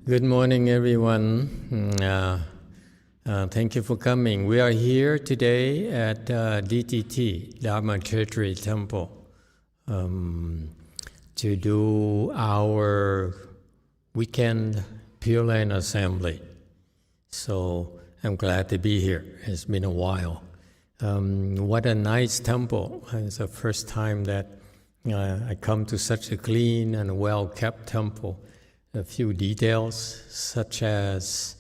Good morning, everyone. Thank you for coming. We are here today at DTT, Dharma Treasury Temple, to do our weekend Pureland assembly. So I'm glad to be here. It's been a while. What a nice temple. It's the first time that I come to such a clean and well-kept temple. A few details, such as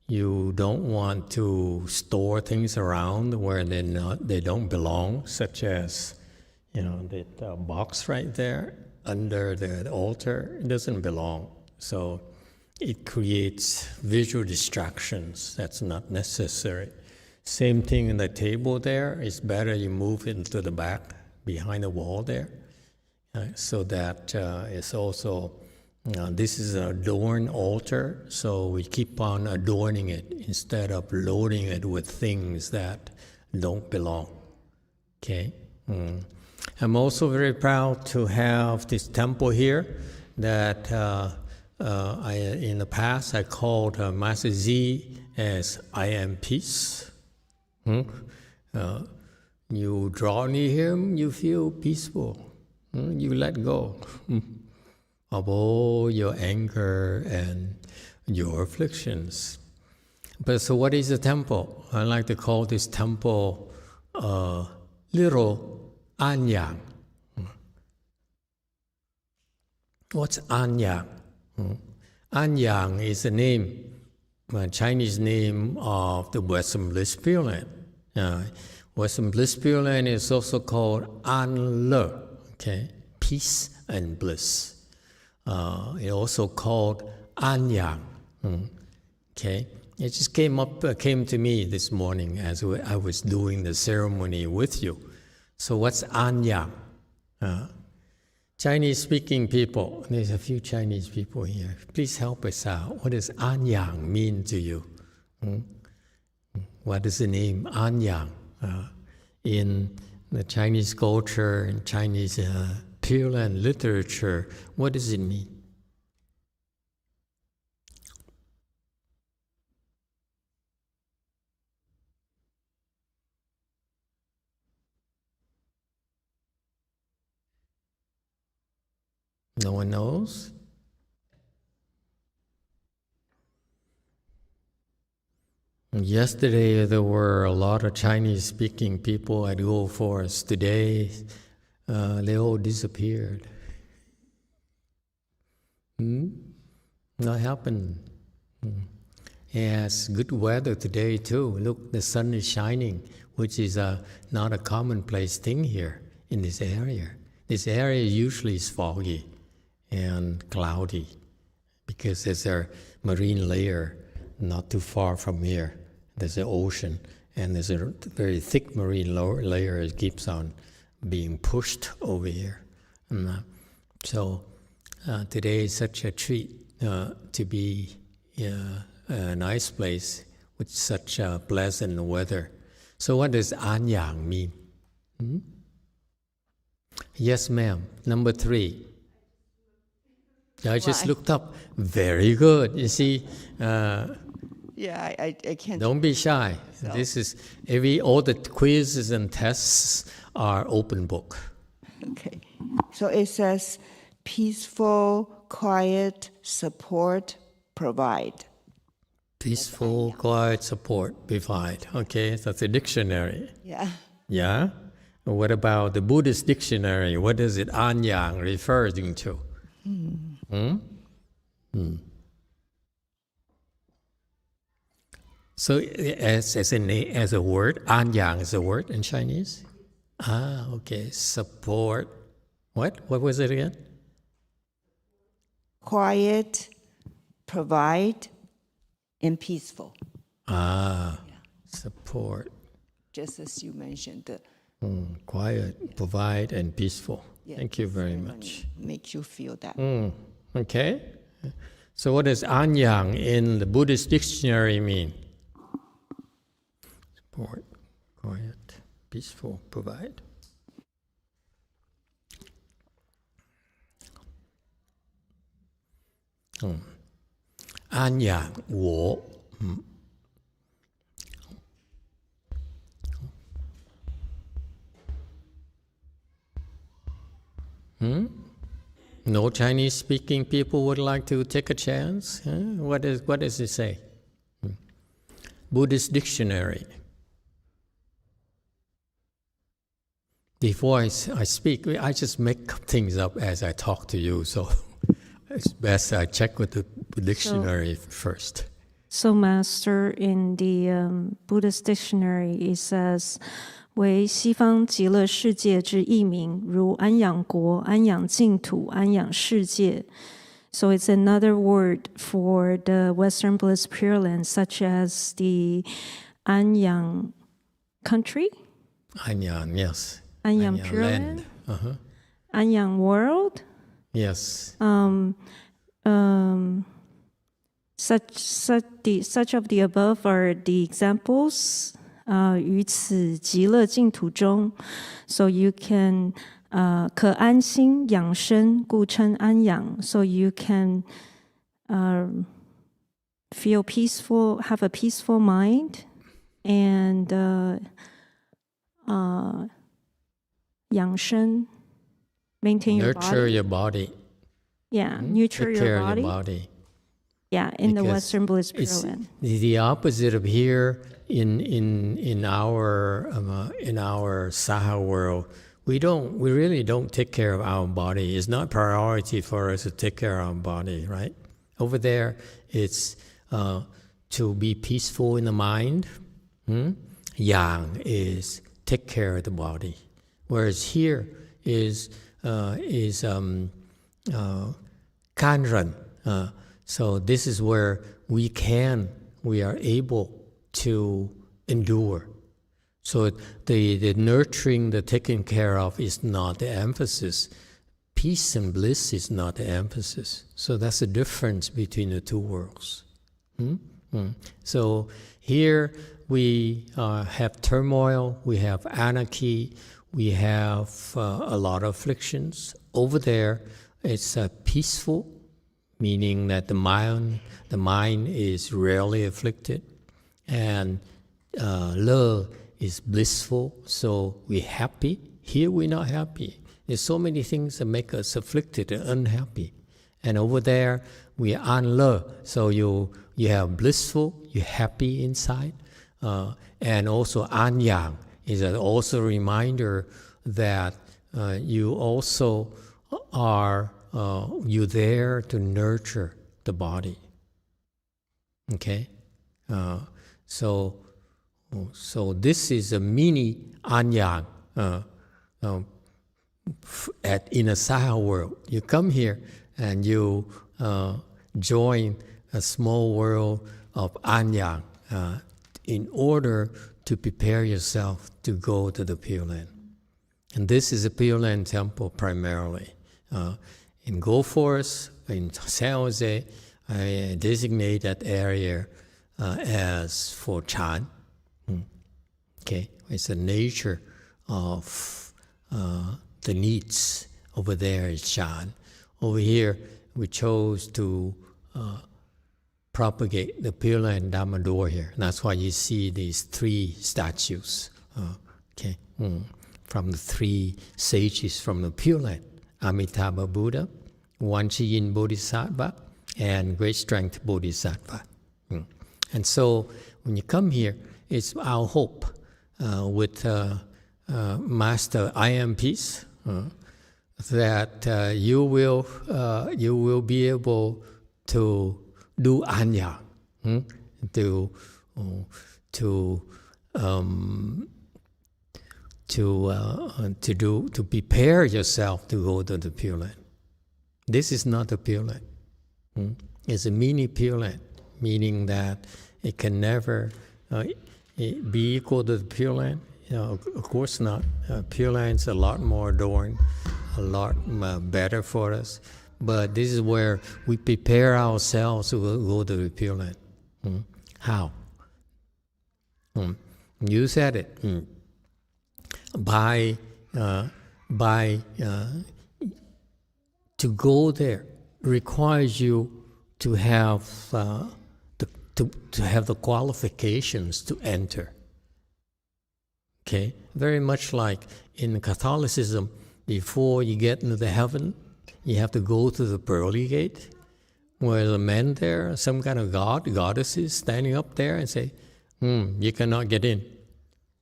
you don't want to store things around where they don't belong, such as, that box right there under the altar. It doesn't belong. So it creates visual distractions. That's not necessary. Same thing in the table there. It's better you move it to the back, behind the wall there, so that it's also... this is an adorned altar, so we keep on adorning it instead of loading it with things that don't belong. Okay? I'm also very proud to have this temple here that in the past I called Master Z as I am peace. You draw near him, you feel peaceful. You let go of all your anger and your afflictions. But so what is a temple? I like to call this temple little Anyang. What's Anyang? Anyang is a name, a Chinese name of the Western Bliss Pure Land. Western Bliss Pure Land is also called An Le, okay? Peace and bliss. It also called Anyang. Okay, it just came to me this morning as I was doing the ceremony with you. So what's Anyang? Chinese-speaking people. There's a few Chinese people here. Please help us out. What does Anyang mean to you? What is the name Anyang in the Chinese culture and Chinese Pure Land literature? What does it mean? No one knows? Yesterday there were a lot of Chinese-speaking people at Go Forest. Today they all disappeared. What happened? Yes, good weather today too. Look, the sun is shining, which is not a commonplace thing here in this area. This area usually is foggy and cloudy because there's a marine layer not too far from here. There's an ocean, and there's a very thick marine layer that keeps on being pushed over here. So today is such a treat to be a nice place with such pleasant weather. So what does Anyang mean? Yes, ma'am. Number 3. I just looked up. Very good. You see, I can't. Don't be shy. So. This is all the quizzes and tests are open book. Okay. So it says peaceful, quiet, support, provide. Peaceful, quiet, support, provide. Okay, that's a dictionary. Yeah. Yeah? What about the Buddhist dictionary? What does it Anyang referring to? So as a word, Anyang is a word in Chinese? Okay. Support. What? What was it again? Quiet, provide, and peaceful. Support. Just as you mentioned. Quiet, provide, and peaceful. Yeah, thank you very much. Makes you feel that. Okay. So what does Anyang in the Buddhist dictionary mean? Support, quiet, peaceful, provide. 安养我。No Chinese-speaking people would like to take a chance? What does it say? Buddhist dictionary. Before I speak, I just make things up as I talk to you, so it's best I check with the dictionary first. So, Master, in the Buddhist dictionary, it says, 为西方极乐世界之译名，如安养国、安养净土、安养世界。So it's another word for the Western Bliss Pure Land, such as the Anyang country, Anyang, yes. Anyang Pure Land, Uh-huh. Anyang world. Yes. Such of the above are the examples. 于此极乐净土中 so you can 可安心养生，故称安养 so you can feel peaceful, have a peaceful mind, and 养生 maintain your Nurture body. your body. Yeah, nurture Take your care body. of your body. Yeah, in the Because Western Bliss Pure It's Land. the opposite of here in our Saha world. We really don't take care of our body. It's not priority for us to take care of our body, right? Over there, it's to be peaceful in the mind. Yang is take care of the body, whereas here is Kanran. So this is where we are able to endure. So the nurturing, the taking care of is not the emphasis. Peace and bliss is not the emphasis. So that's the difference between the two worlds. So here we have turmoil, we have anarchy, we have a lot of afflictions. Over there, it's peaceful, meaning that the mind is rarely afflicted, and love is blissful, so we're happy. Here we're not happy. There's so many things that make us afflicted and unhappy. And over there, we are unloved, so you have blissful, you're happy inside. And also anyang is also a reminder that you also are you're there to nurture the body. Okay, so this is a mini anyang in a Saha world. You come here and you join a small world of anyang in order to prepare yourself to go to the Pure Land. And this is a Pure Land temple primarily. In Gold Forest, in San Jose, I designate that area as for Chan. Okay, it's the nature of the needs. Over there is Chan. Over here, we chose to propagate the Pure Land Dharma door here. That's why you see these three statues. From the three sages from the Pure Land. Amitabha Buddha, Wanchiyin Bodhisattva, and Great Strength Bodhisattva. And so when you come here, it's our hope with Master I Am Peace that you will be able to do anyang, to prepare yourself to go to the Pure Land. This is not the Pure Land. It's a mini Pure Land, meaning that it can never be equal to the Pure Land. Of course not. Pure Land's a lot more adorned, a lot better for us. But this is where we prepare ourselves to go to the Pure Land. How? You said it. By to go there requires you to have to have the qualifications to enter. Okay, very much like in Catholicism, before you get into the heaven, you have to go to the pearly gate, where the men there, some kind of goddesses standing up there and say, you cannot get in.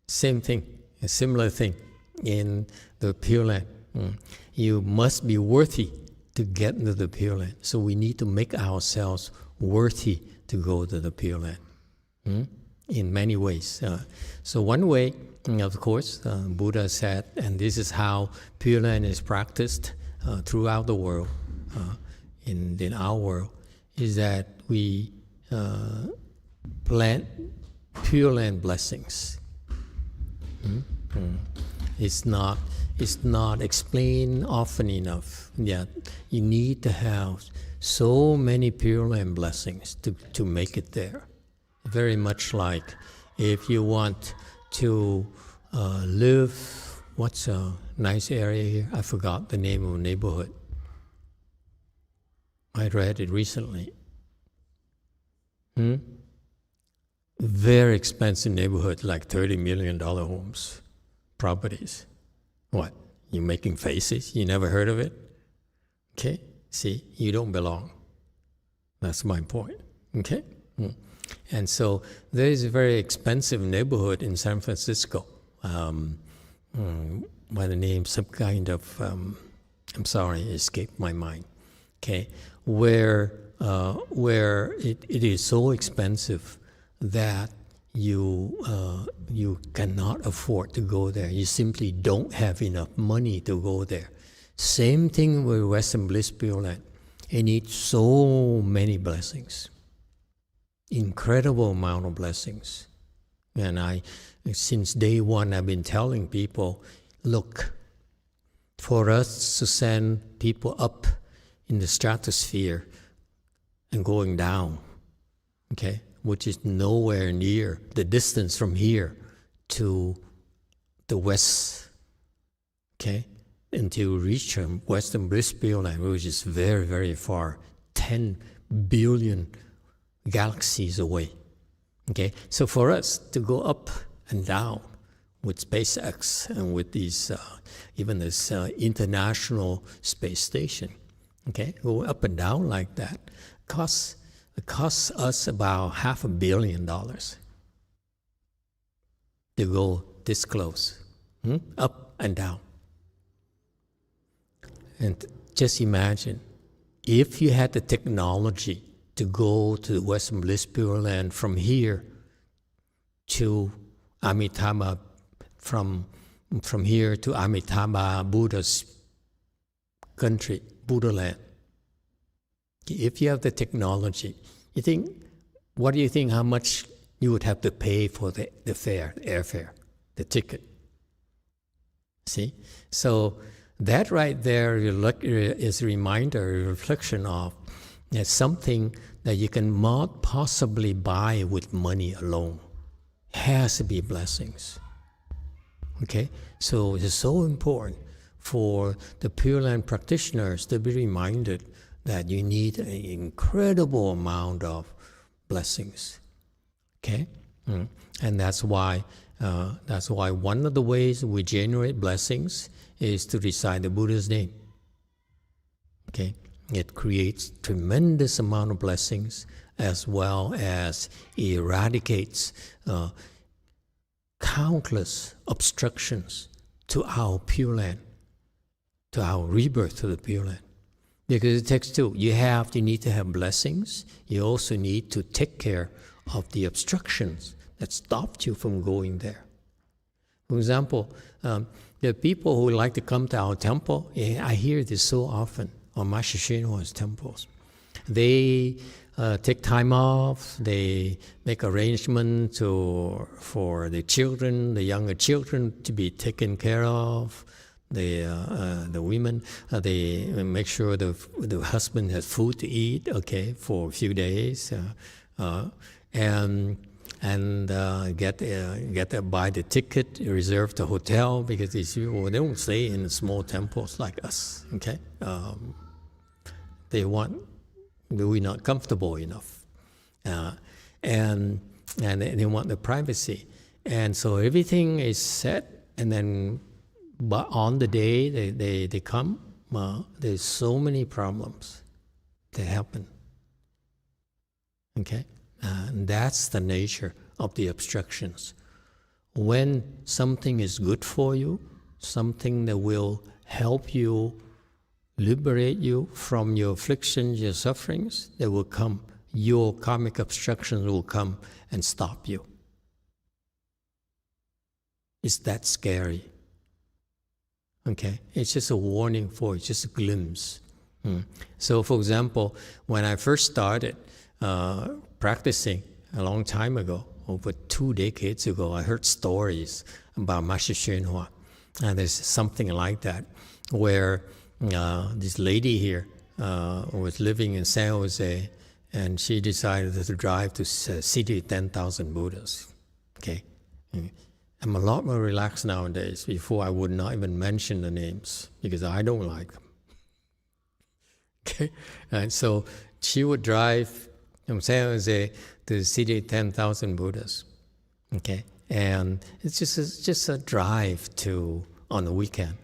Same thing, a similar thing in the Pure Land. You must be worthy to get into the Pure Land. So we need to make ourselves worthy to go to the Pure Land in many ways. So one way, of course, Buddha said, and this is how Pure Land is practiced throughout the world, in our world, is that we plant Pure Land blessings. It's not explained often enough that you need to have so many Pure Land blessings to make it there. Very much like if you want to live, what's a nice area here? I forgot the name of the neighborhood. I read it recently. Very expensive neighborhood, like $30 million homes, properties. What? You making faces? You never heard of it? Okay, see, you don't belong. That's my point, okay? And so there is a very expensive neighborhood in San Francisco by the name, some kind of, I'm sorry, it escaped my mind, okay, where it is so expensive that you cannot afford to go there. You simply don't have enough money to go there. Same thing with Western Bliss Pure Land. It needs so many blessings, incredible amount of blessings. And since day one, I've been telling people, look, for us to send people up in the stratosphere and going down, okay, which is nowhere near the distance from here to the west, okay, until we reach Western Bliss Pure Land, which is very, very far, 10 billion galaxies away, okay? So for us to go up and down with SpaceX and with these, even this international space station, okay, go up and down like that, it costs us about $500 million to go this close, up and down. And just imagine, if you had the technology to go to the Western Bliss Pure Land from here to Amitabha, from here to Amitabha Buddha's country, Buddha Land. If you have the technology, what do you think how much you would have to pay for the fare, the airfare, the ticket? See? So that right there is a reminder, a reflection of that something that you cannot possibly buy with money alone. It has to be blessings. Okay? So it is so important for the Pure Land practitioners to be reminded that you need an incredible amount of blessings. Okay? And that's why one of the ways we generate blessings is to recite the Buddha's name. Okay? It creates tremendous amount of blessings as well as eradicates countless obstructions to our Pure Land, to our rebirth to the Pure Land. Because it takes two. You need to have blessings. You also need to take care of the obstructions that stopped you from going there. For example, there are people who like to come to our temple. I hear this so often on Master Shinhua's temples. They take time off. They make arrangements for the children, the younger children, to be taken care of. The women, they make sure the husband has food to eat, okay, for a few days, and buy the ticket, reserve the hotel, because these people, they don't stay in small temples like us, okay. They want we're not comfortable enough. And they want the privacy. And so everything is set, and then but on the day they come, there's so many problems that happen. Okay? And that's the nature of the obstructions. When something is good for you, something that will help you, liberate you from your afflictions, your sufferings, they will come. Your karmic obstructions will come and stop you. It's that scary. Okay? It's just a warning for you, just a glimpse. So, for example, when I first started practicing a long time ago, over 2 decades ago, I heard stories about Master Hsuan. And there's something like that, where this lady here was living in San Jose, and she decided to drive to City 10,000 Buddhas. Okay? I'm a lot more relaxed nowadays. Before, I would not even mention the names, because I don't like them. Okay? And so she would drive from San Jose to the City 10,000 Buddhas. Okay? And it's just a drive on the weekend.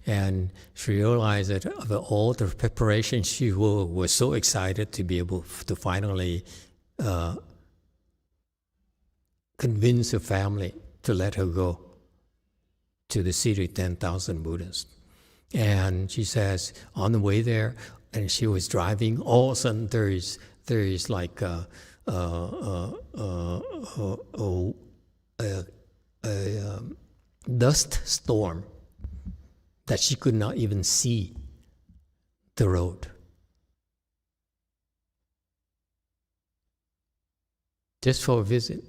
And she realized that of all the preparation, she was so excited to be able to finally convince her family to let her go to the City 10,000 Buddhas. And she says, on the way there, and she was driving, all of a sudden there is like a dust storm that she could not even see the road. Just for a visit,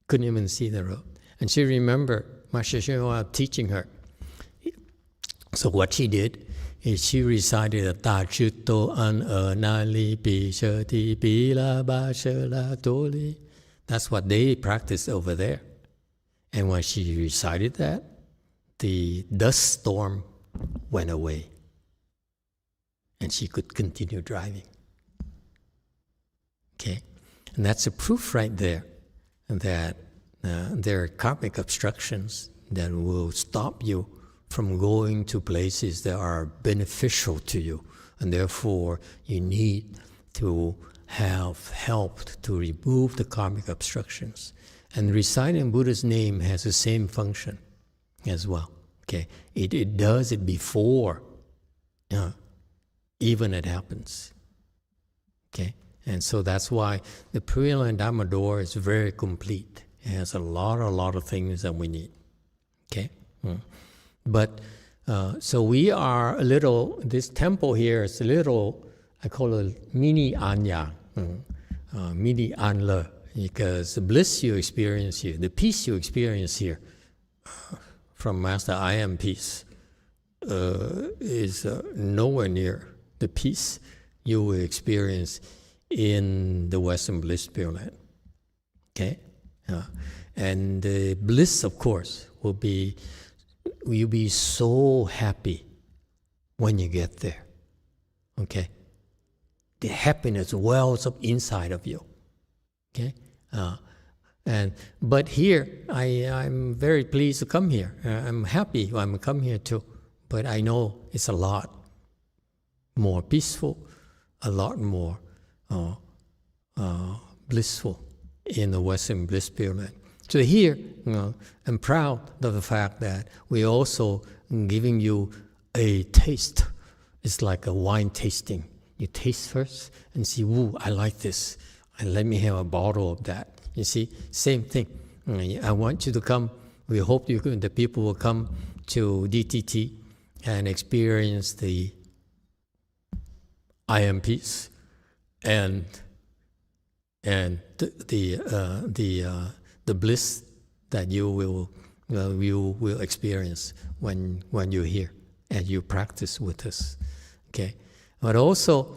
couldn't even see the road. And she remembered Master Hsuan teaching her. So what she did is she recited Ta Chuto An Nali Pi Shati Pila Ba Shela Toli. That's what they practiced over there. And when she recited that, the dust storm went away. And she could continue driving. Okay? And that's a proof right there that there are karmic obstructions that will stop you from going to places that are beneficial to you. And therefore, you need to have helped to remove the karmic obstructions. And reciting Buddha's name has the same function as well. Okay, it does it before even it happens. Okay, and so that's why the pureland Dharma door is very complete. It has a lot of things that we need. Okay, but so we are a little. This temple here is a little. I call it mini Anyang, mini Anle, because the bliss you experience here, the peace you experience here from Master I Am Peace is nowhere near the peace you will experience in the Western Bliss Pure Land. Okay? And the bliss, of course, will be, you'll be so happy when you get there. Okay? The happiness wells up inside of you. Okay? But here, I'm very pleased to come here. I'm happy I'm come here too. But I know it's a lot more peaceful, a lot more blissful in the Western Bliss Pure Land. So here, I'm proud of the fact that we're also giving you a taste. It's like a wine tasting. You taste first and see, ooh, I like this. And let me have a bottle of that. You see, same thing. I want you to come. We hope the people will come to DTT and experience the I Am Peace and the bliss that you will experience when you're here and you practice with us. Okay, but also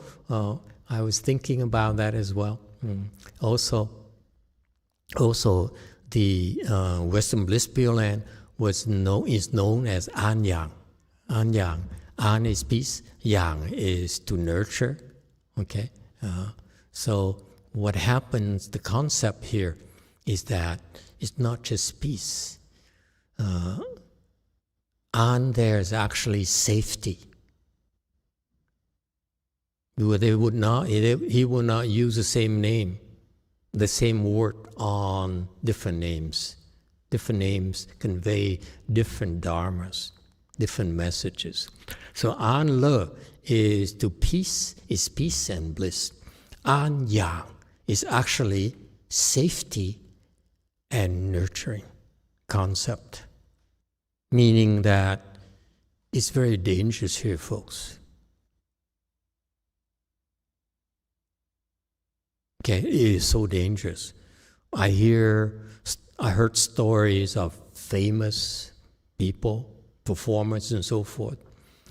I was thinking about that as well. Also, the Western Bliss Pure Land is known as Anyang. Anyang. An is peace. Yang is to nurture. Okay, So what happens, the concept here is that it's not just peace. And there's actually safety. He would not use the same name, the same word on different names. Different names convey different dharmas, different messages. So an le is peace and bliss. An yang is actually safety and nurturing concept, meaning that it's very dangerous here, folks. Okay, it is so dangerous. I heard stories of famous people, performers and so forth,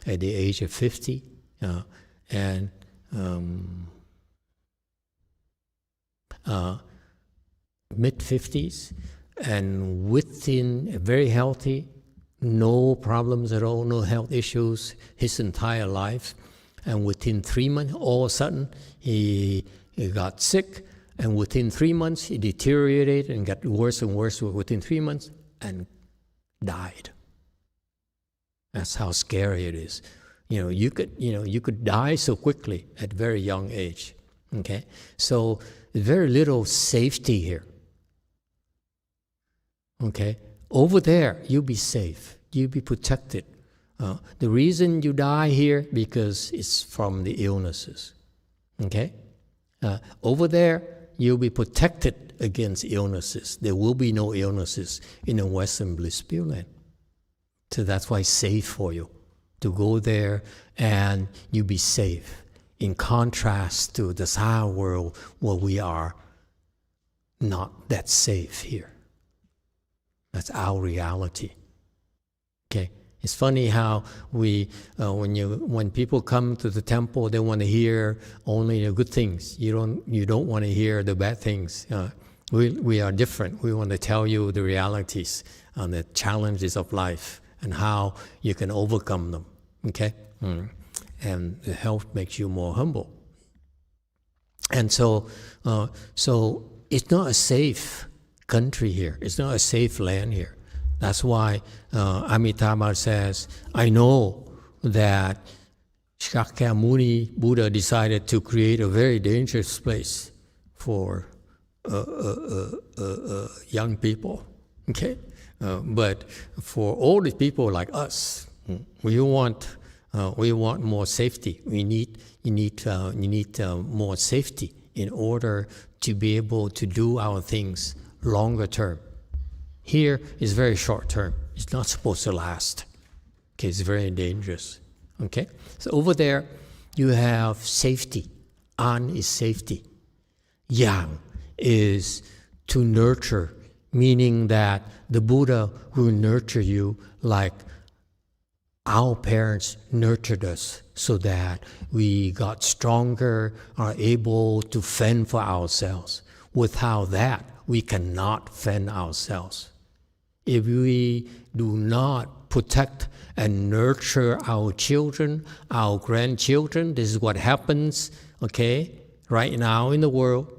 at the age of 50, and mid-50s, and within very healthy, no problems at all, no health issues his entire life. And within 3 months, all of a sudden, he got sick, and within 3 months, he deteriorated and got worse and worse within 3 months and died. That's how scary it is. You could die so quickly at a very young age. Okay, so very little safety here. Okay, over there you'll be safe, you'll be protected. The reason you die here because it's from the illnesses. Okay, over there you'll be protected against illnesses. There will be no illnesses in the Western Bliss Pure Land. So that's why it's safe for you to go there and you be safe. In contrast to the Saha world where we are not that safe here. That's our reality. Okay, it's funny how when people come to the temple, they want to hear only the good things. You don't want to hear the bad things. We are different. We want to tell you the realities and the challenges of life and how you can overcome them. Okay. And the health makes you more humble. And so it's not a safe country here. It's not a safe land here. That's why Amitabha says, I know that Shakyamuni Buddha decided to create a very dangerous place for young people. Okay, but for older people like us, we want more safety. You need more safety in order to be able to do our things longer term. Here is very short term. It's not supposed to last. Okay, it's very dangerous. Okay, so over there you have safety. An is safety. Yang is to nurture, meaning that the Buddha will nurture you like our parents nurtured us so that we got stronger, are able to fend for ourselves. Without that, we cannot fend ourselves. If we do not protect and nurture our children, our grandchildren, this is what happens, okay, right now in the world.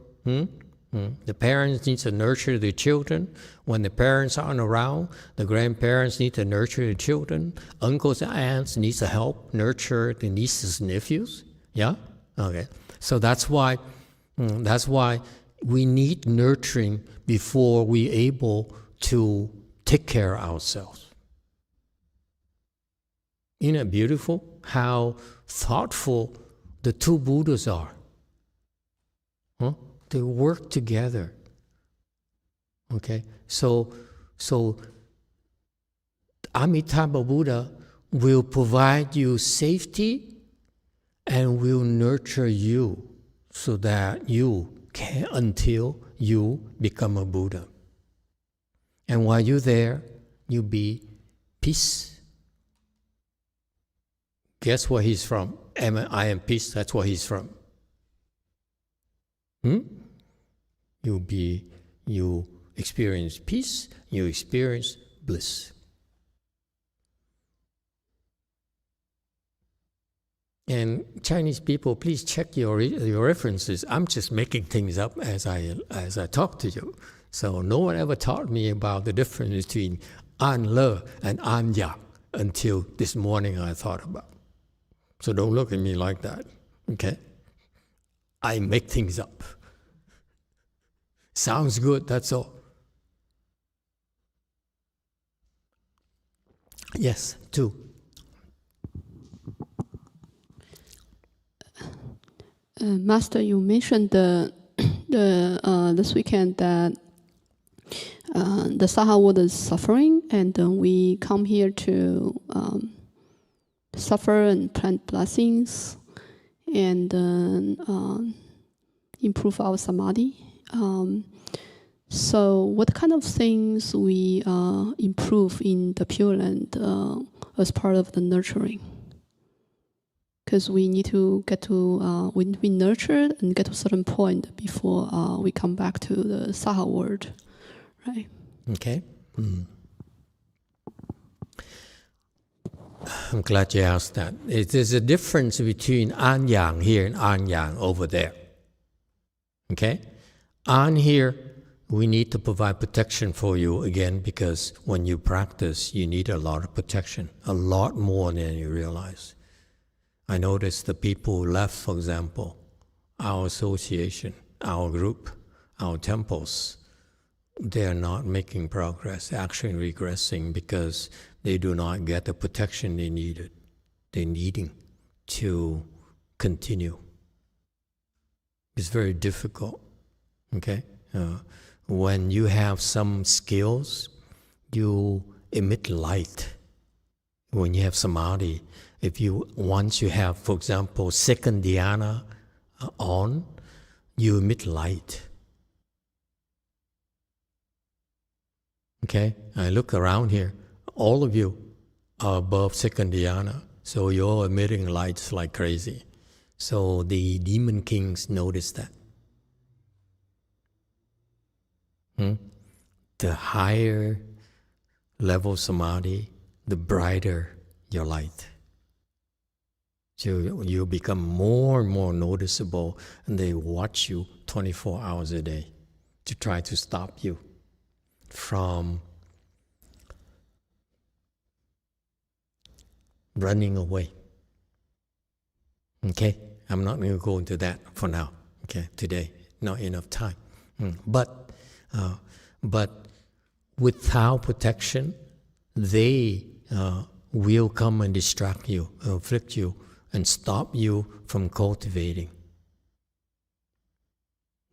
The parents need to nurture the children. When the parents aren't around, the grandparents need to nurture the children. Uncles and aunts need to help nurture the nieces and nephews. Yeah? Okay. So that's why we need nurturing before we're able to take care of ourselves. Isn't it beautiful how thoughtful the two Buddhas are? Huh? They work together. Okay, so Amitabha Buddha will provide you safety and will nurture you so that you can, until you become a Buddha. And while you're there, you be peace. Guess where he's from? I am peace, that's where he's from. You experience peace, you experience bliss. And Chinese people, please check your references. I'm just making things up as I talk to you. So no one ever taught me about the difference between An Le and An Yang until this morning I thought about. So don't look at me like that, okay? I make things up. Sounds good, that's all. Yes, two. Master, you mentioned this weekend that the Saha world is suffering, and we come here to suffer and plant blessings and improve our samadhi. So what kind of things we improve in the Pure Land as part of the nurturing? Because we need to get to, we need to be nurtured and get to a certain point before we come back to the Saha world, right? Okay. I'm glad you asked that. There's a difference between An Yang here and An Yang over there. Okay? An here, we need to provide protection for you again, because when you practice, you need a lot of protection, a lot more than you realize. I noticed the people who left, for example, our association, our group, our temples, they are not making progress, actually regressing, because they do not get the protection they needed. They're needing to continue. It's very difficult, okay? When you have some skills, you emit light. When you have samadhi, once you have, for example, second dhyana on, you emit light. Okay, I look around here, all of you are above second dhyana, so you're emitting lights like crazy. So the demon kings notice that. The higher level samadhi, the brighter your light. So you become more and more noticeable, and they watch you 24 hours a day to try to stop you from running away. Okay? I'm not going to go into that for now. Okay? Today, not enough time. But without protection, they will come and distract you, afflict you, and stop you from cultivating.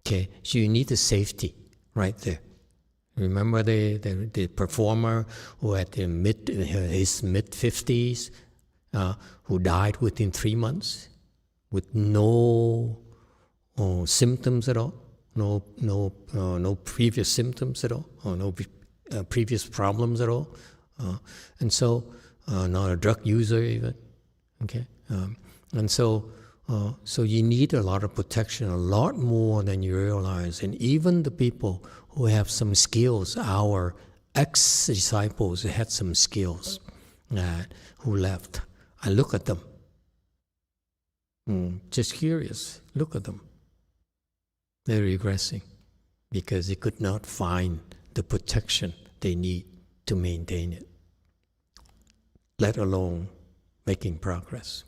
Okay, so you need the safety right there. Remember the performer who at his mid-50s, who died within 3 months with no symptoms at all, no previous symptoms at all, or no previous problems at all, and so not a drug user even. Okay, and so you need a lot of protection, a lot more than you realize. And even the people who have some skills, our ex-disciples had some skills who left. I look at them, just curious, look at them. They're regressing because they could not find the protection they need to maintain it, let alone making progress.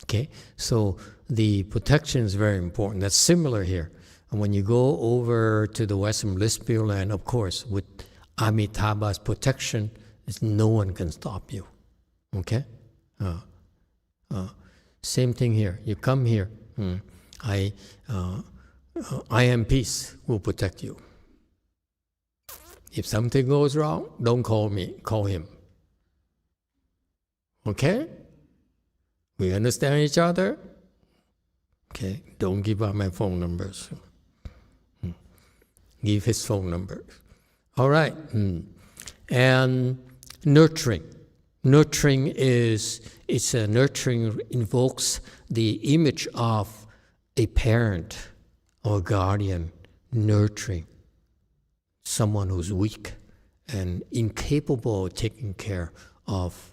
Okay, so the protection is very important. That's similar here. And when you go over to the Western Bliss Pure Land, of course, with Amitabha's protection, no one can stop you. Okay? Same thing here. You come here. I am peace will protect you. If something goes wrong, don't call me, call him. Okay? We understand each other? Okay, don't give out my phone numbers. Give his phone number. All right. And nurturing. Nurturing nurturing invokes the image of a parent or guardian nurturing someone who's weak and incapable of taking care of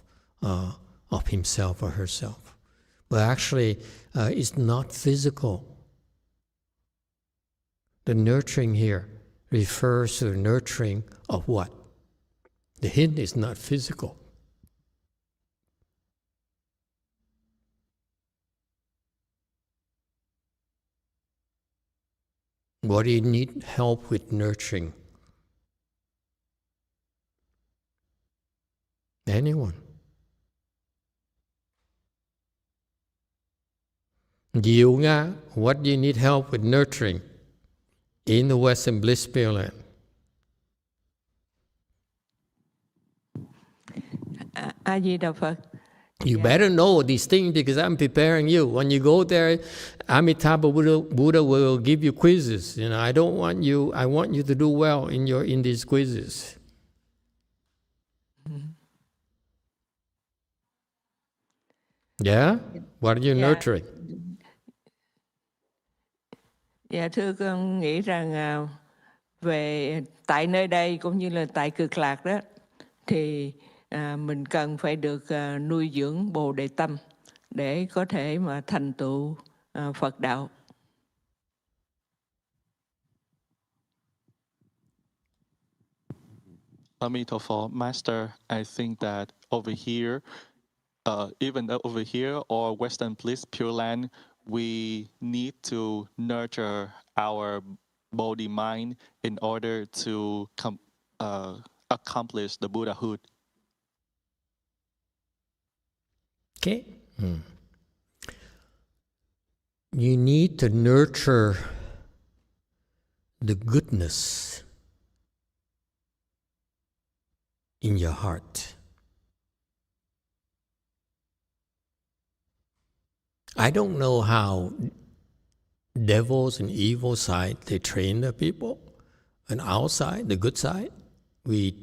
himself or herself. but actually it's not physical. The nurturing here refers to the nurturing of what? The hint is not physical. What do you need help with nurturing? Anyone? Diệu Nga, what do you need help with nurturing in the Western Bliss Pure Land? A Di Đà Phật. You better know these things because I'm preparing you. When you go there, Amitabha Buddha will give you quizzes. You know, I want you to do well in these quizzes. Yeah? What are you nurturing? Dạ thưa con nghĩ rằng về tại nơi đây cũng như là tại Cực Lạc đó thì mình cần phải được nuôi dưỡng Bồ Đề tâm để có thể mà thành tựu Phật đạo. Amitabha Master, I think that over here, even over here or Western Bliss Pure Land, we need to nurture our body mind in order to accomplish the Buddhahood. Okay. You need to nurture the goodness in your heart. I don't know how devils and evil side, they train the people. And our side, the good side, we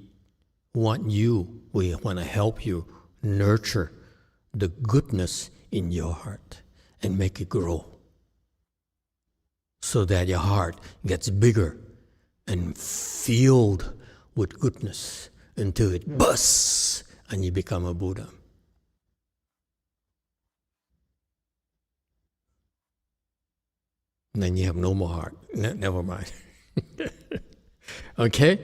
want to help you nurture the goodness in your heart and make it grow so that your heart gets bigger and filled with goodness until it bursts and you become a Buddha. And then you have no more heart. Never mind. Okay?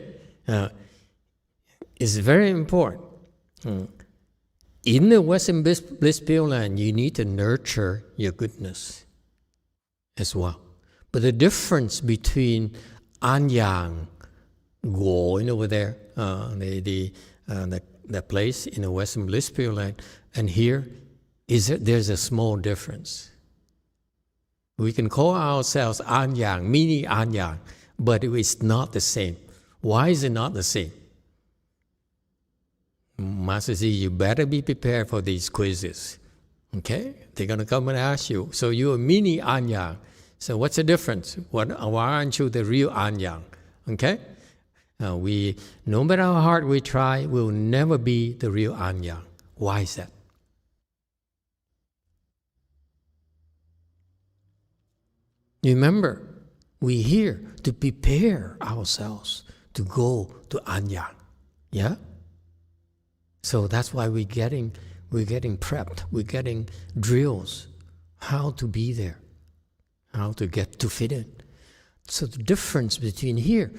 It's very important. In the Western Bliss Pure Land, you need to nurture your goodness as well. But the difference between Anyang, Guo, over there, that place in the Western Bliss Pure Land, and here, is that there's a small difference. We can call ourselves Anyang, mini Anyang, but it's not the same. Why is it not the same? Master says, you better be prepared for these quizzes. Okay? They're going to come and ask you. So you're a mini Anyang. So what's the difference? Why aren't you the real Anyang? Okay? No matter how hard we try, we'll never be the real Anyang. Why is that? Remember, we're here to prepare ourselves to go to Anyang. Yeah? So that's why we're getting prepped. We're getting drills, how to be there, how to get to fit in. So the difference between here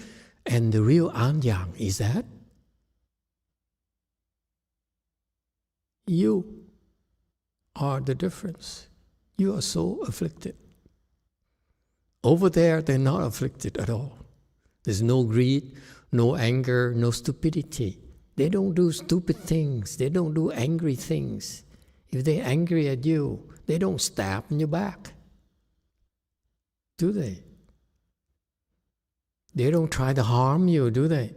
and the real Anyang is that you are the difference. You are so afflicted. Over there, they're not afflicted at all. There's no greed, no anger, no stupidity. They don't do stupid things. They don't do angry things. If they're angry at you, they don't stab in your back. Do they? They don't try to harm you, do they?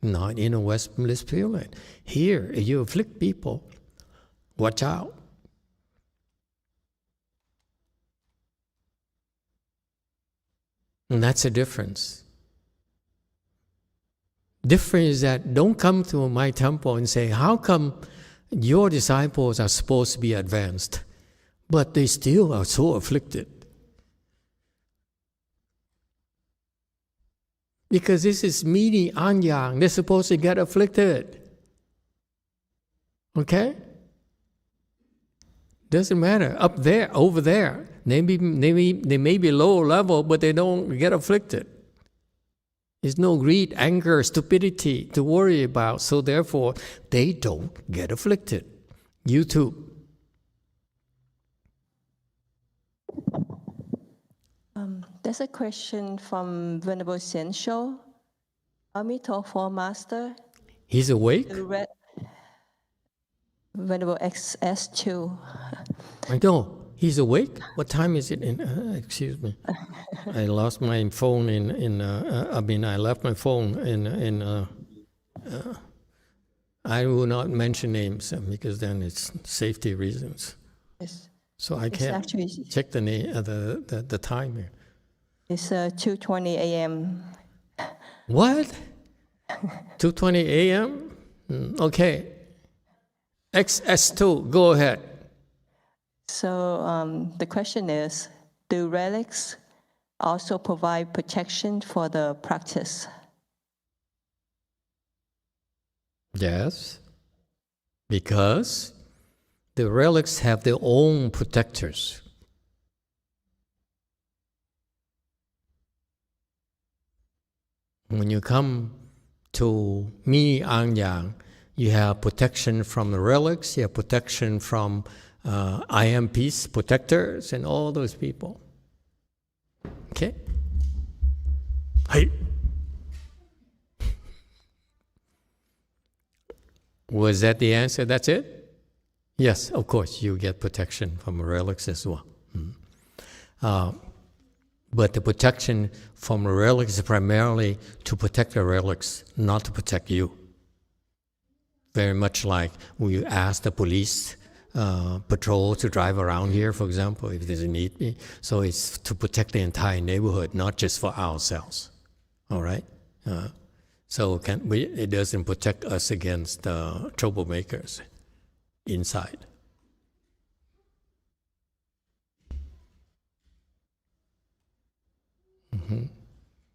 Not in a Western Bliss Pure Land. Here, if you afflict people, watch out. And that's the difference. Difference is that don't come to my temple and say, how come your disciples are supposed to be advanced, but they still are so afflicted? Because this is mini Anyang. They're supposed to get afflicted. Okay? Doesn't matter. Up there, over there, they may be low level, but they don't get afflicted. There's no greed, anger, stupidity to worry about. So therefore, they don't get afflicted. You too. There's a question from Venerable Sensho. Amitabha Master. He's awake? Venerable XS2. I know. He's awake? What time is it in? Excuse me. I lost my phone I left my phone I will not mention names because then it's safety reasons. Yes. So I can't check the time here. It's 2:20 a.m. What? 2:20 a.m.? Okay. XS2, go ahead. So the question is, do relics also provide protection for the practice? Yes, because the relics have their own protectors. When you come to me, Anyang, you have protection from the relics, you have protection from I am peace protectors and all those people. Okay? Hey. Was that the answer? That's it? Yes, of course, you get protection from relics as well. But the protection from relics is primarily to protect the relics, not to protect you. Very much like we ask the police patrol to drive around here, for example, if there's a need be. So it's to protect the entire neighborhood, not just for ourselves. All right? So it doesn't protect us against troublemakers inside.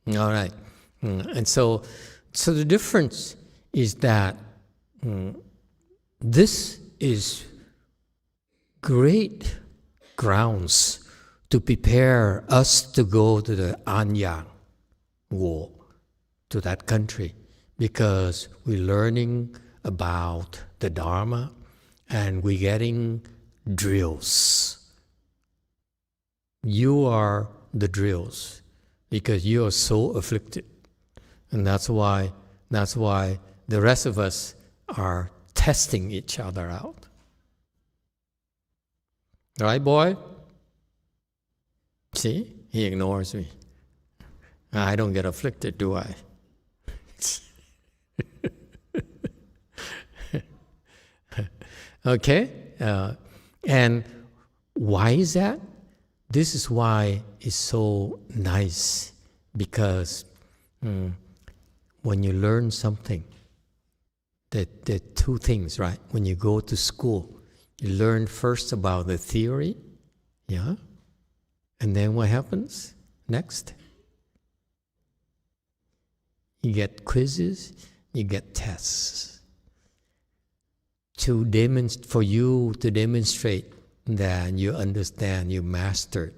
All right. And so the difference is that this is great grounds to prepare us to go to the Anyang war, to that country, because we're learning about the Dharma and we're getting drills. You are the drills because you are so afflicted. And that's why the rest of us are testing each other out. Right, boy? See? He ignores me. I don't get afflicted, do I? Okay? And why is that? This is why it's so nice, because when you learn something, there are two things, right? When you go to school, you learn first about the theory, yeah? And then what happens next? You get quizzes, you get tests. For you to demonstrate that you understand, you mastered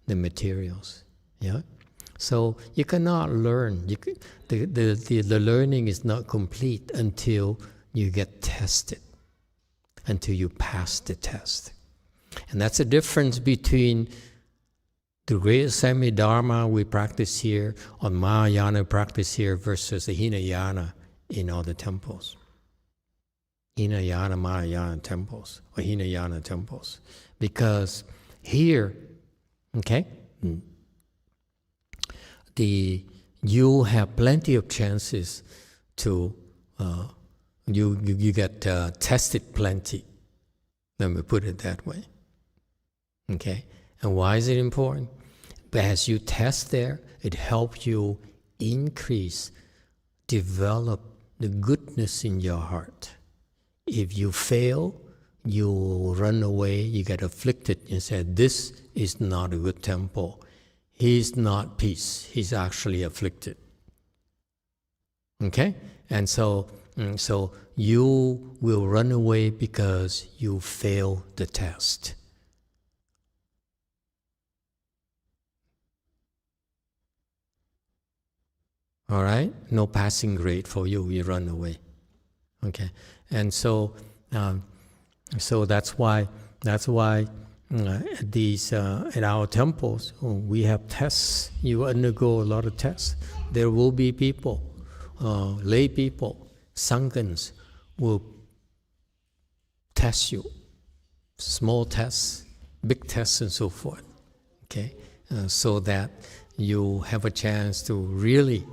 the materials, yeah? So you cannot learn. The learning is not complete until you get tested, until you pass the test. And that's the difference between the great Assembly Dharma we practice here, or Mahayana practice here, versus the Hinayana in all the temples. Hinayana, Mahayana temples, or Hinayana temples. Because here, okay, you have plenty of chances to, you get tested plenty. Let me put it that way. Okay? And why is it important? But as you test there, it helps you increase, develop the goodness in your heart. If you fail, you run away, you get afflicted, and say, this is not a good temple. He's not peace, he's actually afflicted. Okay? And so you will run away because you fail the test. All right? No passing grade for you, you run away. Okay? And so that's why these in our temples we have tests. You undergo a lot of tests. There will be people, lay people, sanghas will test you. Small tests, big tests, and so forth. Okay, so that you have a chance to really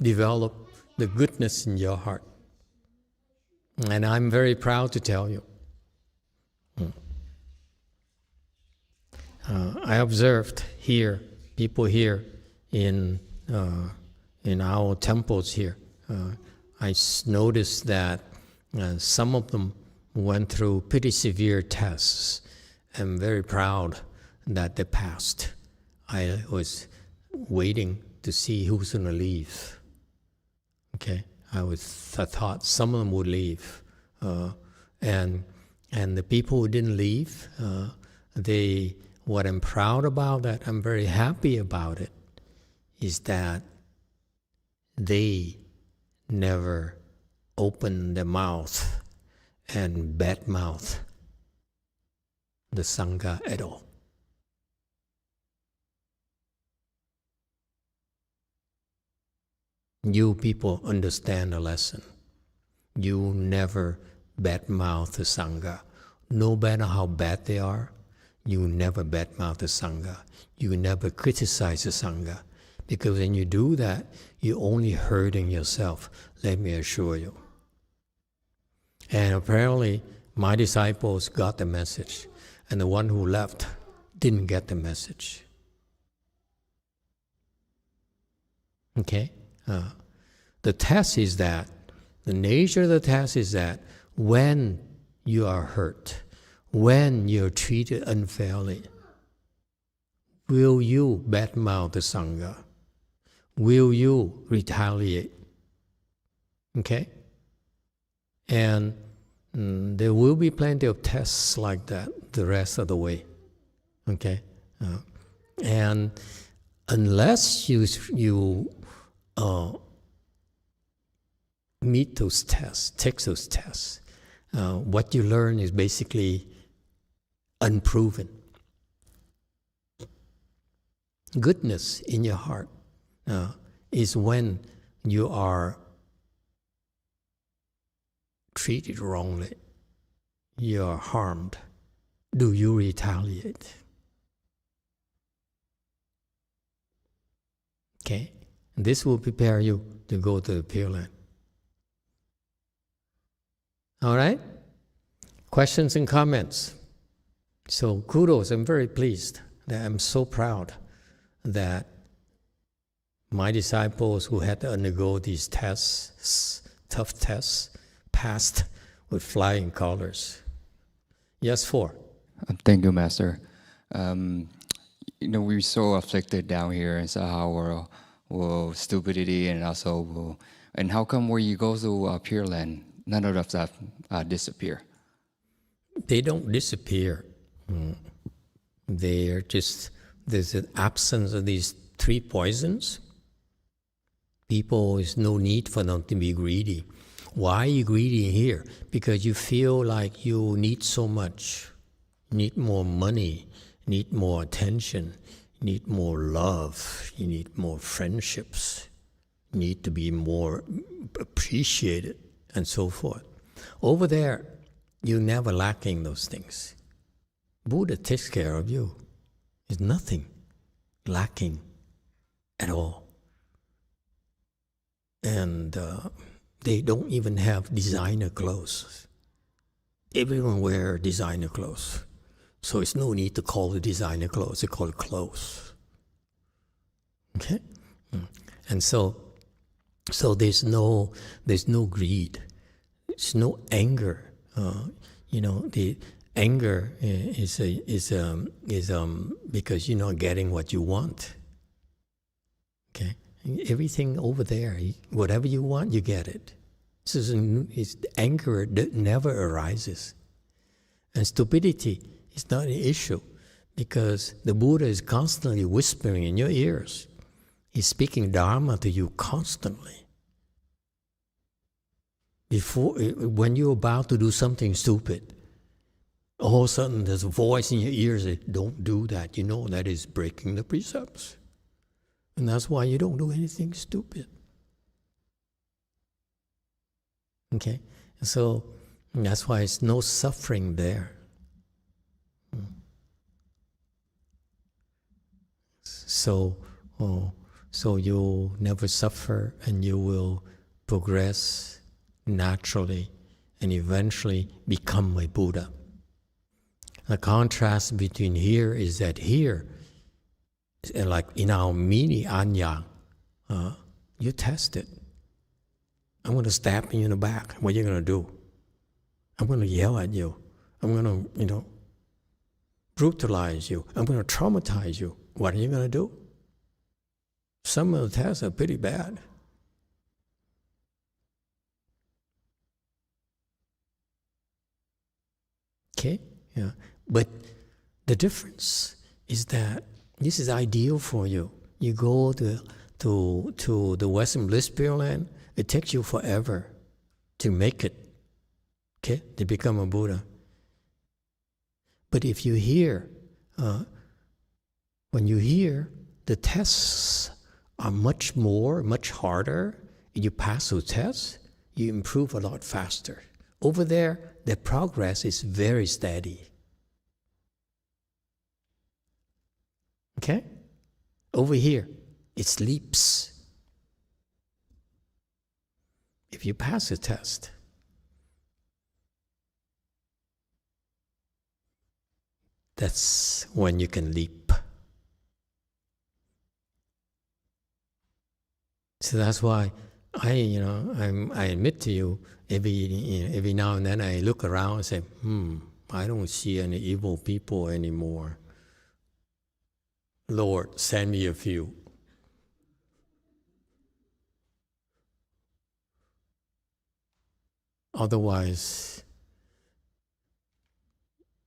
develop the goodness in your heart. And I'm very proud to tell you. I observed here, people here in our temples here. I noticed that some of them went through pretty severe tests. I'm very proud that they passed. I was waiting to see who's going to leave. Okay, I thought some of them would leave, and the people who didn't leave, what I'm proud about, that I'm very happy about it, is that they never opened their mouth and badmouth the Sangha at all. You people understand the lesson. You never badmouth the Sangha. No matter how bad they are, you never badmouth the Sangha. You never criticize the Sangha. Because when you do that, you're only hurting yourself, let me assure you. And apparently, my disciples got the message, and the one who left didn't get the message. Okay? The test is that, the nature of the test is that when you are hurt, when you're treated unfairly, will you badmouth the Sangha? Will you retaliate? Okay? And there will be plenty of tests like that the rest of the way. Okay? And unless you meet those tests, take those tests, what you learn is basically unproven. Goodness in your heart is when you are treated wrongly, you are harmed. Do you retaliate? Okay? This will prepare you to go to the Pure Land. All right? Questions and comments? So kudos, I'm very pleased that I'm so proud that my disciples who had to undergo these tests, tough tests, passed with flying colors. Yes, 4. Thank you, Master. We're so afflicted down here and so our stupidity and also, and how come when you go to Pure Land, none of that disappear? They don't disappear. They're just, there's an absence of these 3 poisons. People, there's no need for them to be greedy. Why are you greedy here? Because you feel like you need so much. You need more money, you need more attention, you need more love, you need more friendships, you need to be more appreciated, and so forth. Over there, you're never lacking those things. Buddha takes care of you. There's nothing lacking at all. And they don't even have designer clothes. Everyone wears designer clothes. So it's no need to call it designer clothes, they call it clothes. Okay? And so there's no greed. There's no anger. The anger is because you're not getting what you want. Okay? Everything over there, whatever you want, you get it. It's anger that never arises. And stupidity is not an issue because the Buddha is constantly whispering in your ears. He's speaking dharma to you constantly. When you're about to do something stupid, all of a sudden there's a voice in your ears that don't do that. You know that is breaking the precepts. And that's why you don't do anything stupid. Okay? So that's why it's no suffering there. So you'll never suffer and you will progress naturally and eventually become a Buddha. The contrast between here is that here, like in our mini anyang, you test it. I'm going to stab you in the back. What are you going to do? I'm going to yell at you. I'm going to, brutalize you. I'm going to traumatize you. What are you going to do? Some of the tests are pretty bad. Okay? Yeah. But the difference is that this is ideal for you. You go to the Western Bliss Pure Land, it takes you forever to make it, okay, to become a Buddha. But if you hear, when you hear, the tests are much harder. You pass those tests, you improve a lot faster. Over there, the progress is very steady. Okay? Over here, it's leaps. If you pass the test, that's when you can leap. So that's why I admit to you, every now and then I look around and say, I don't see any evil people anymore. Lord, send me a few. Otherwise,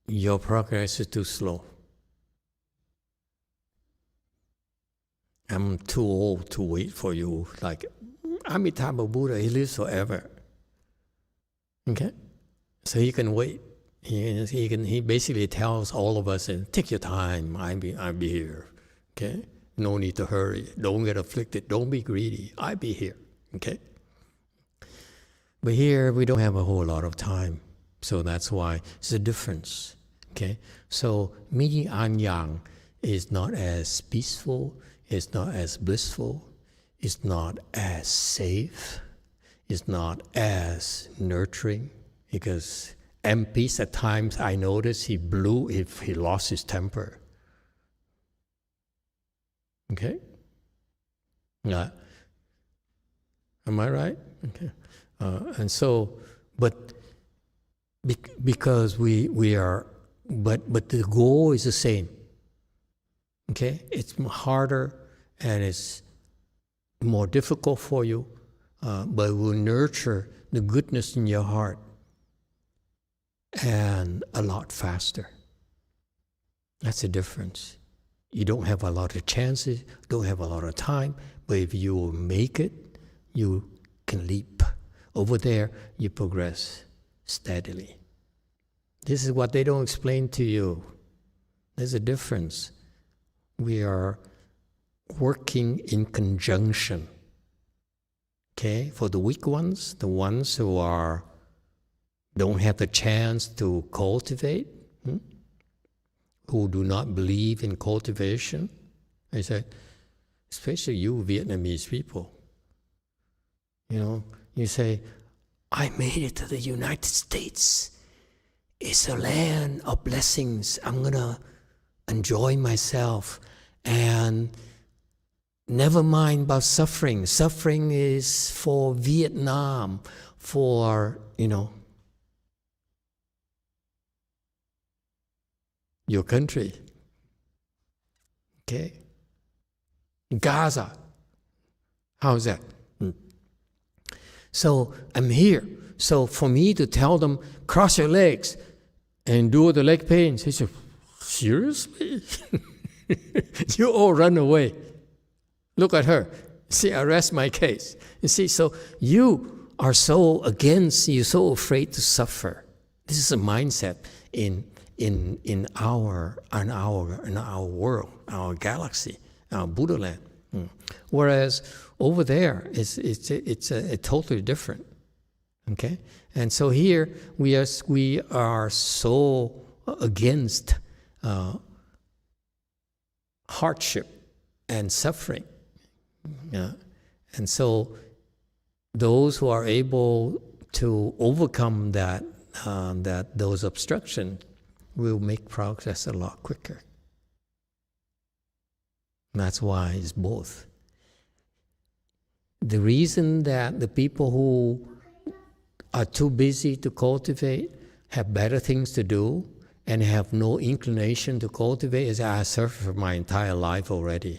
your progress is too slow. I'm too old to wait for you. Like Amitabha Buddha, he lives forever. Okay? So he can wait. He basically tells all of us, take your time, I'll be here. Okay? No need to hurry. Don't get afflicted. Don't be greedy. I'll be here. Okay? But here we don't have a whole lot of time. So that's why it's a difference. Okay? So Mini Anyang is not as peaceful, it's not as blissful, it's not as safe, it's not as nurturing, because MPs at times I noticed he blew if he lost his temper. Okay? Yeah. Am I right? Okay. And so, but because we are, but the goal is the same. Okay? It's harder and it's more difficult for you, but it will nurture the goodness in your heart and a lot faster. That's the difference. You don't have a lot of chances, don't have a lot of time, but if you make it, you can leap. Over there, you progress steadily. This is what they don't explain to you. There's a difference. We are working in conjunction. Okay? For the weak ones, the ones who don't have the chance to cultivate, who do not believe in cultivation, I say, especially you Vietnamese people, you say, I made it to the United States. It's a land of blessings. I'm going to enjoy myself and never mind about suffering. Suffering is for Vietnam, for, your country. Okay? Gaza. How's that? So I'm here. So for me to tell them, cross your legs and do the leg pains, he said, seriously? You all run away. Look at her. See, I rest my case. You see, so you are so against, you're so afraid to suffer. This is a mindset in our world, our galaxy, our Buddha land. Whereas over there, it's a totally different. Okay, and so here we are so against hardship and suffering. Yeah, and so those who are able to overcome those obstructions will make progress a lot quicker. And that's why it's both. The reason that the people who are too busy to cultivate, have better things to do, and have no inclination to cultivate is I suffered for my entire life already.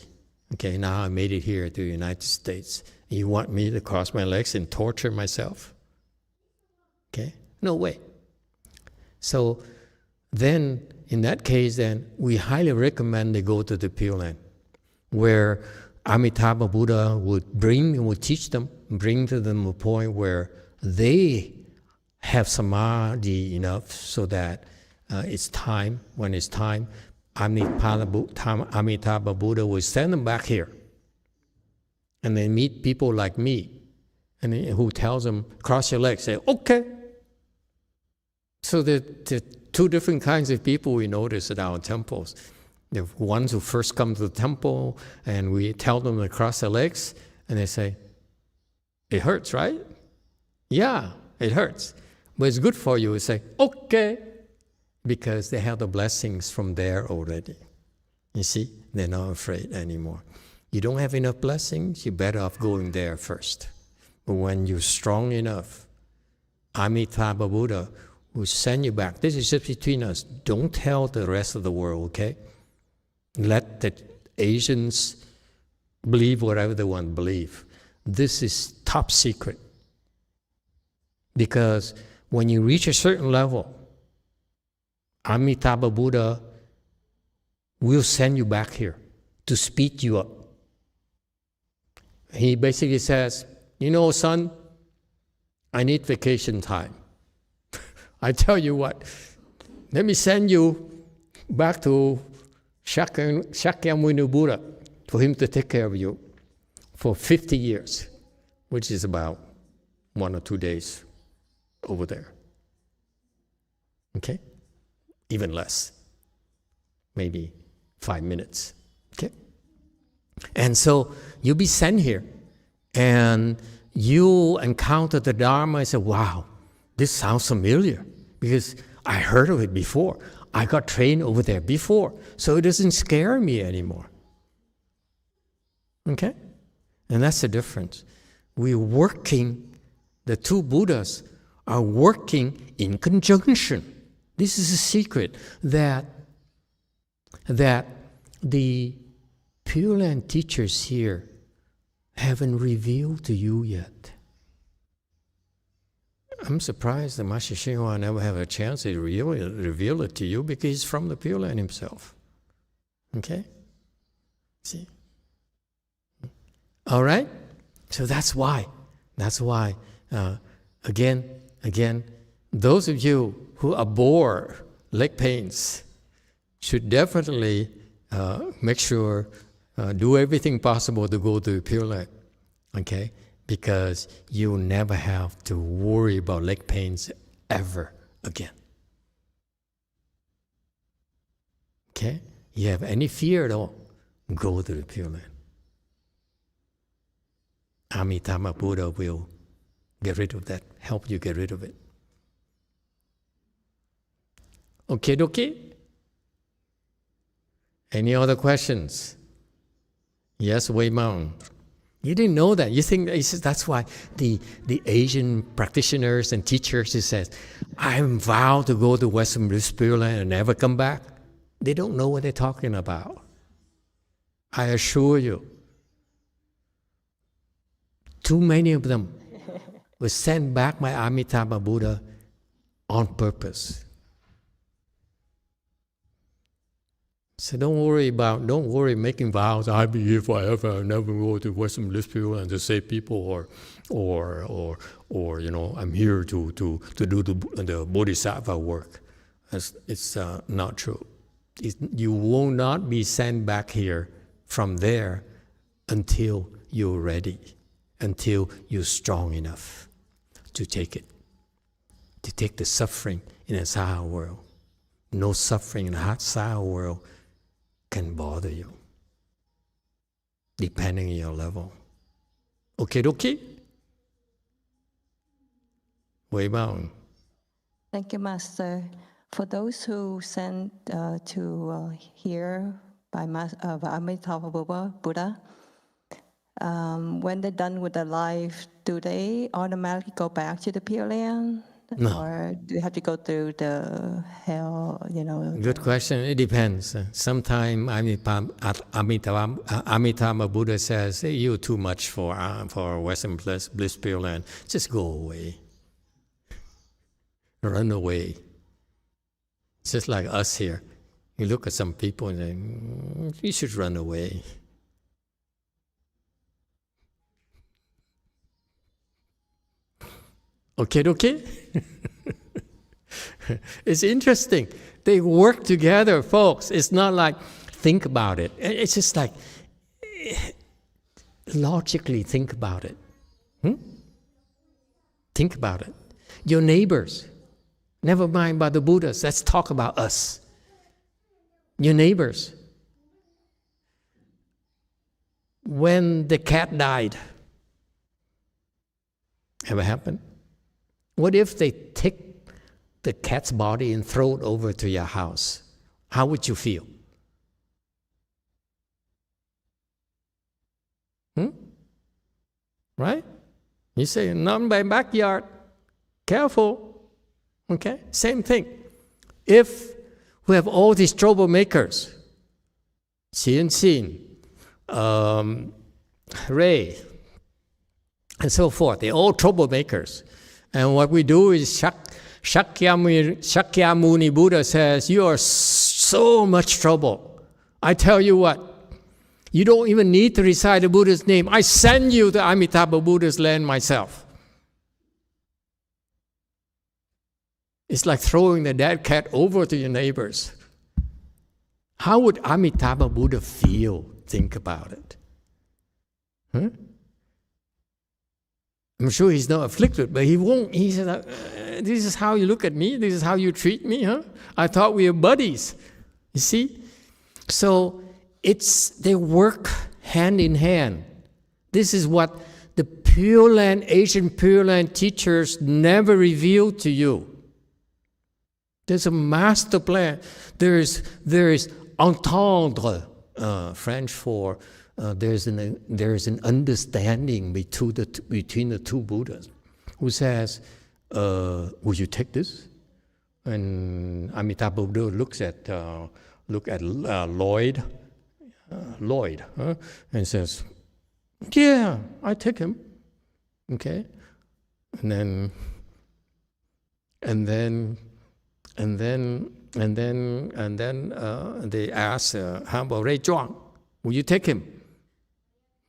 Okay, now I made it here to the United States. You want me to cross my legs and torture myself? Okay, no way. So then, in that case, then we highly recommend they go to the Pure Land, where Amitabha Buddha would teach them, bring to them a point where they have samadhi enough so that it's time, when it's time, Amitabha Buddha will send them back here. And they meet people like me, and who tells them, cross your legs, say, okay. So the two different kinds of people we notice at our temples. The ones who first come to the temple, and we tell them to cross their legs, and they say, it hurts, right? Yeah, it hurts. But it's good for you. We say, okay. Because they have the blessings from there already. You see, they're not afraid anymore. You don't have enough blessings, you're better off going there first. But when you're strong enough, Amitabha Buddha will send you back. This is just between us. Don't tell the rest of the world, okay? Let the Asians believe whatever they want to believe. This is top secret. Because when you reach a certain level, Amitabha Buddha will send you back here to speed you up. He basically says, you know, son, I need vacation time. I tell you what, let me send you back to Shakyamuni Buddha for him to take care of you for 50 years, which is about 1 or 2 days over there. Okay? Even less. Maybe 5 minutes. Okay? And so you'll be sent here, and you encounter the Dharma and say, wow, this sounds familiar, because I heard of it before. I got trained over there before, so it doesn't scare me anymore. Okay? And that's the difference. We're working, the two Buddhas are working in conjunction. This is a secret that the Pure Land teachers here haven't revealed to you yet. I'm surprised that Master Xinhua never have a chance to reveal it to you, because he's from the Pure Land himself. Okay? See? All right? So that's why. Again, those of you who abhor leg pains should definitely make sure, do everything possible to go to Pure Land, okay? Because you'll never have to worry about leg pains ever again. Okay? You have any fear at all, go to the Pure Land. Amitabha Buddha will get rid of that, help you get rid of it. Okay? Any other questions? Yes, Wei Mao. You didn't know that. You think that's why the Asian practitioners and teachers who says, I'm vowed to go to Western Buddhist Pure Land and never come back. They don't know what they're talking about. I assure you. Too many of them were sent back by Amitabha Buddha on purpose. So don't worry making vows, I'll be here forever, I'll never go to Western Bliss Pure Land to save people, or I'm here to do the Bodhisattva work. It's not true. You will not be sent back here from there until you're ready, until you're strong enough to take it, to take the suffering in a Saha world. No suffering in a Saha world can bother you, depending on your level. Okay, dokie? Way bound. Thank you, Master. For those who sent to here by Amitabha Buddha, when they're done with their life, do they automatically go back to the Pure Land? No. Or do you have to go through the hell, Good question. It depends. Sometimes Amitabha Buddha says, hey, you're too much for Western Bliss Pure Land. Just go away. Run away. It's just like us here. You look at some people and say, you should run away. Okay? It's interesting. They work together, folks. It's not like, think about it. It's just like, logically think about it. Think about it. Your neighbors, never mind about the Buddhas, let's talk about us. Your neighbors. When the cat died, ever happened? What if they take the cat's body and throw it over to your house? How would you feel? Right? You say, not in my backyard. Careful. Okay? Same thing. If we have all these troublemakers, Xin, Ray, and so forth, they're all troublemakers. And what we do is Shakyamuni Buddha says, you are so much trouble. I tell you what, you don't even need to recite the Buddha's name. I send you to Amitabha Buddha's land myself. It's like throwing the dead cat over to your neighbors. How would Amitabha Buddha feel? Think about it. I'm sure he's not afflicted, but he won't. He said, this is how you look at me, this is how you treat me, huh? I thought we were buddies. You see? So they work hand in hand. This is what the Pure Land, Asian Pure Land teachers never revealed to you. There's a master plan. There is entendre, French for there's an understanding between the two Buddhas, who says, "Would you take this?" And Amitabha Buddha look at Lloyd, and says, "Yeah, I take him." Okay, and then they ask, "How about Ray Zhuang? Will you take him?"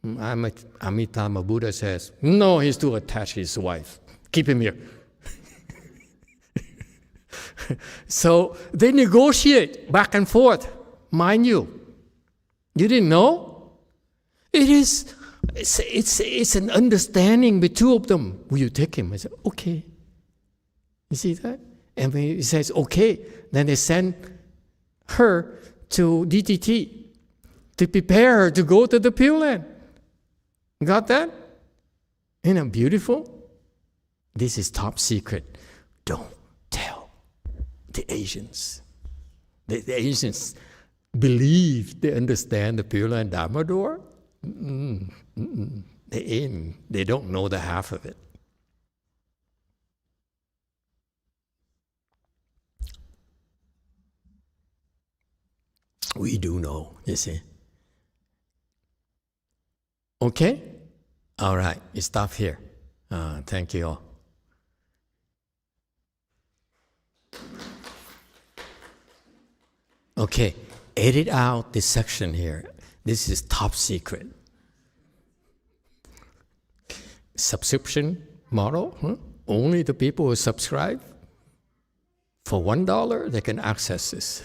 Amitabha Buddha says, "No, he's too attached to his wife. Keep him here." So they negotiate back and forth. Mind you, you didn't know? It's an understanding between two of them. Will you take him? I said, okay. You see that? And when he says okay, then they send her to DTT to prepare her to go to the Pure Land. Got that? Isn't it beautiful? This is top secret. Don't tell the Asians. The Asians believe they understand the Pure Land Dharma door. They don't know the half of it. We do know, you see. Okay? All right, stop here. Thank you all. Okay, edit out this section here. This is top secret. Subscription model, huh? Only the people who subscribe for $1, they can access this.